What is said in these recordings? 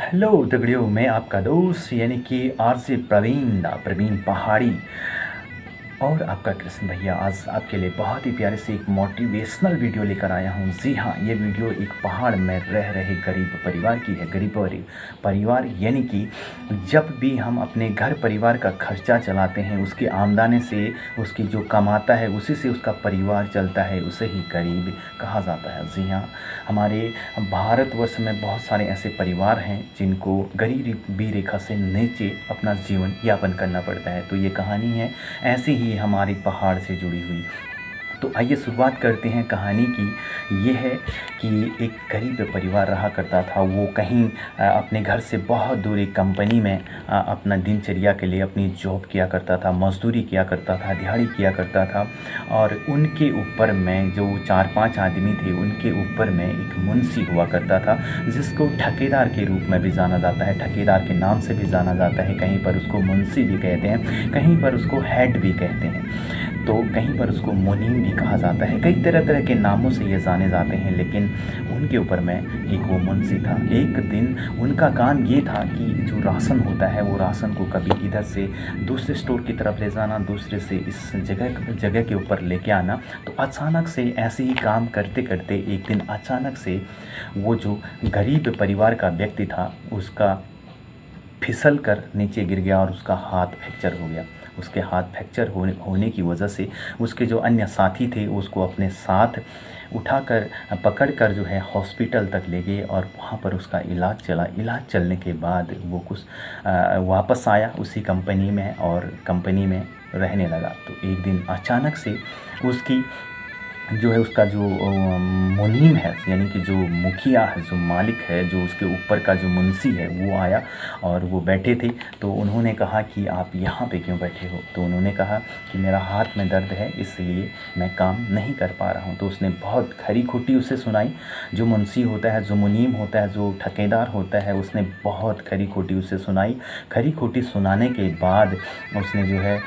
Hello दगड़ियों, मैं आपका दोस्त यानी कि आरजे प्रवीण पहाड़ी और आपका कृष्ण भैया आज आपके लिए बहुत ही प्यारे से एक मोटिवेशनल वीडियो लेकर आया हूँ। जी हाँ, ये वीडियो एक पहाड़ में रह रहे गरीब परिवार की है। गरीब परिवार यानी कि जब भी हम अपने घर परिवार का खर्चा चलाते हैं, उसकी आमदनी से, उसकी जो कमाता है उसी से उसका परिवार चलता है, उसे ही गरीब कहा जाता है। जी हाँ, हमारे भारतवर्ष में बहुत सारे ऐसे परिवार हैं जिनको गरीबी रेखा से नीचे अपना जीवन यापन करना पड़ता है। तो ये कहानी है ऐसी ही हमारी पहाड़ से जुड़ी हुई। तो आइए शुरुआत करते हैं कहानी की। ये है कि एक गरीब परिवार रहा करता था। वो कहीं अपने घर से बहुत दूर एक कंपनी में अपना दिनचर्या के लिए अपनी जॉब किया करता था, मजदूरी किया करता था, दिहाड़ी किया करता था। और उनके ऊपर में जो 4-5 आदमी थे, उनके ऊपर में एक मुंशी हुआ करता था जिसको ठेकेदार के रूप में भी जाना जाता है, ठेकेदार के नाम से भी जाना जाता है। कहीं पर उसको मुंशी भी कहते हैं, कहीं पर उसको हेड भी कहते हैं, तो कहीं पर उसको मुनीम भी कहा जाता है। कई तरह तरह के नामों से ये जाने जाते हैं, लेकिन उनके ऊपर में एक वो मुंशी था। एक दिन उनका काम ये था कि जो राशन होता है वो राशन को कभी इधर से दूसरे स्टोर की तरफ ले जाना, दूसरे से इस जगह के ऊपर लेके आना। तो अचानक से ऐसे ही काम करते करते एक दिन अचानक से वो जो गरीब परिवार का व्यक्ति था उसका फिसल कर नीचे गिर गया और उसका हाथ फ्रैक्चर हो गया। उसके हाथ फ्रैक्चर होने की वजह से उसके जो अन्य साथी थे उसको अपने साथ उठाकर पकड़कर जो है हॉस्पिटल तक ले गए और वहाँ पर उसका इलाज चला। इलाज चलने के बाद वो कुछ वापस आया उसी कंपनी में और कंपनी में रहने लगा। तो एक दिन अचानक से उसकी जो है उसका जो मुनीम है यानी कि जो मुखिया है, जो मालिक है, जो उसके ऊपर का जो मुंशी है वो आया और वो बैठे थे। तो उन्होंने कहा कि आप यहाँ पे क्यों बैठे हो? तो उन्होंने कहा कि मेरा हाथ में दर्द है इसलिए मैं काम नहीं कर पा रहा हूँ। तो उसने बहुत खरी खोटी उसे सुनाई। जो मुंशी होता है, जो मुनीम होता है, जो ठेकेदार होता है, उसने बहुत खरी खोटी उसे सुनाई। खरी खोटी सुनाने के बाद उसने जो है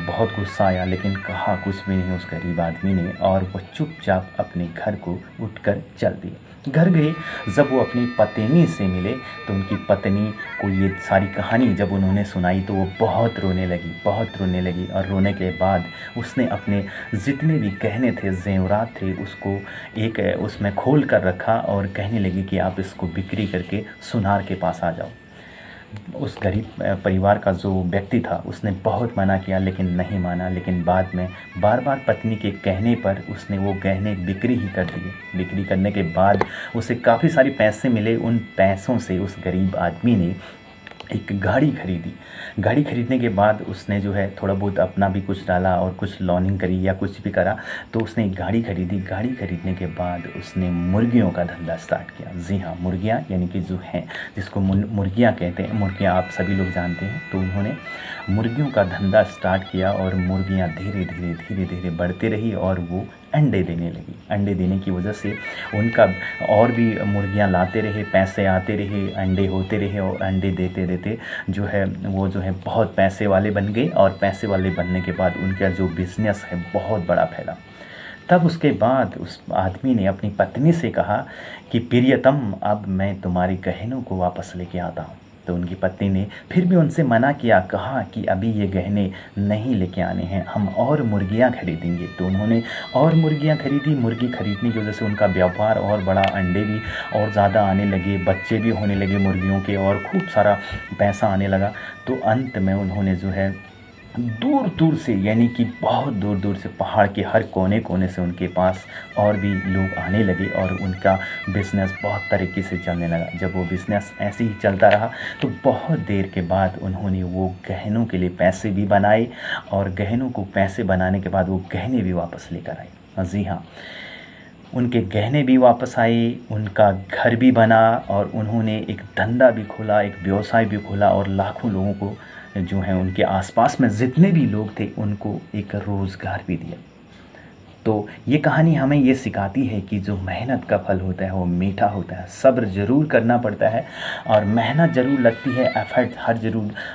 बहुत गुस्सा आया, लेकिन कहा कुछ भी नहीं उस गरीब आदमी ने, और वो चुपचाप अपने घर को उठकर चल दिए। घर गए, जब वो अपनी पत्नी से मिले तो उनकी पत्नी को ये सारी कहानी जब उन्होंने सुनाई तो वो बहुत रोने लगी। और रोने के बाद उसने अपने जितने भी गहने थे, जेवरात थे, उसको एक उसमें खोल कर रखा और कहने लगी कि आप इसको बिक्री करके सुनार के पास आ जाओ। उस गरीब परिवार का जो व्यक्ति था उसने बहुत मना किया लेकिन नहीं माना। लेकिन बाद में बार बार पत्नी के कहने पर उसने वो गहने बिक्री ही कर दिए। बिक्री करने के बाद उसे काफ़ी सारे पैसे मिले। उन पैसों से उस गरीब आदमी ने एक गाड़ी खरीदी। गाड़ी खरीदने के बाद उसने जो है थोड़ा बहुत अपना भी कुछ डाला और कुछ लॉनिंग करी या कुछ भी करा, तो उसने एक गाड़ी खरीदी। गाड़ी खरीदने के बाद उसने मुर्गियों का धंधा स्टार्ट किया। जी हाँ, मुर्गियाँ यानी कि जो हैं जिसको मुर्गियाँ कहते हैं, मुर्गियाँ आप सभी लोग जानते हैं। तो उन्होंने मुर्गियों का धंधा स्टार्ट किया और मुर्गियाँ धीरे धीरे बढ़ती रही और वो अंडे देने लगी। अंडे देने की वजह से उनका और भी मुर्गियां लाते रहे, पैसे आते रहे, अंडे होते रहे और अंडे देते देते जो है वो जो है बहुत पैसे वाले बन गए। और पैसे वाले बनने के बाद उनका जो बिज़नेस है बहुत बड़ा फैला। तब उसके बाद उस आदमी ने अपनी पत्नी से कहा कि प्रियतम, अब मैं तुम्हारे गहनों को वापस लेके आता हूँ। तो उनकी पत्नी ने फिर भी उनसे मना किया, कहा कि अभी ये गहने नहीं लेके आने हैं, हम और मुर्गियां खरीदेंगे। तो उन्होंने और मुर्गियां खरीदी। मुर्गी खरीदने की वजह से उनका व्यापार और बड़ा, अंडे भी और ज़्यादा आने लगे, बच्चे भी होने लगे मुर्गियों के और खूब सारा पैसा आने लगा। तो अंत में उन्होंने जो है दूर दूर से यानी कि बहुत दूर दूर से, पहाड़ के हर कोने कोने से उनके पास और भी लोग आने लगे और उनका बिज़नेस बहुत तरीके से चलने लगा। जब वो बिज़नेस ऐसे ही चलता रहा तो बहुत देर के बाद उन्होंने वो गहनों के लिए पैसे भी बनाए और गहनों को पैसे बनाने के बाद वो गहने भी वापस लेकर आए। जी हाँ, उनके गहने भी वापस आए, उनका घर भी बना और उन्होंने एक धंधा भी खोला, एक व्यवसाय भी खोला और लाखों लोगों को जो है उनके आसपास में जितने भी लोग थे उनको एक रोज़गार भी दिया। तो ये कहानी हमें ये सिखाती है कि जो मेहनत का फल होता है वो मीठा होता है। सब्र ज़रूर करना पड़ता है और मेहनत ज़रूर लगती है, एफर्ट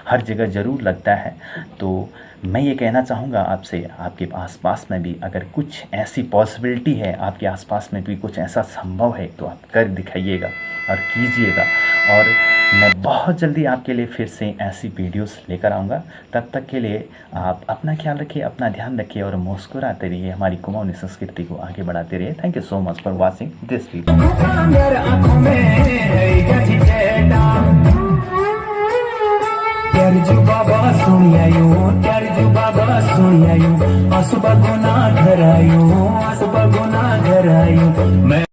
हर जगह ज़रूर लगता है। तो मैं ये कहना चाहूँगा आपसे, आपके आसपास में भी अगर कुछ ऐसी पॉसिबिलिटी है, आपके आसपास में भी कुछ ऐसा संभव है, तो आप कर दिखाइएगा और कीजिएगा। और मैं बहुत जल्दी आपके लिए फिर से ऐसी वीडियोस लेकर आऊँगा। तब तक के लिए आप अपना ख्याल रखिए, अपना ध्यान रखिए और मुस्कुराते रहिए, हमारी कुमाऊनी संस्कृति को आगे बढ़ाते रहिए। Thank you so much for watching this video. बाबा सुनियायो असुबा गुना घरायो मैं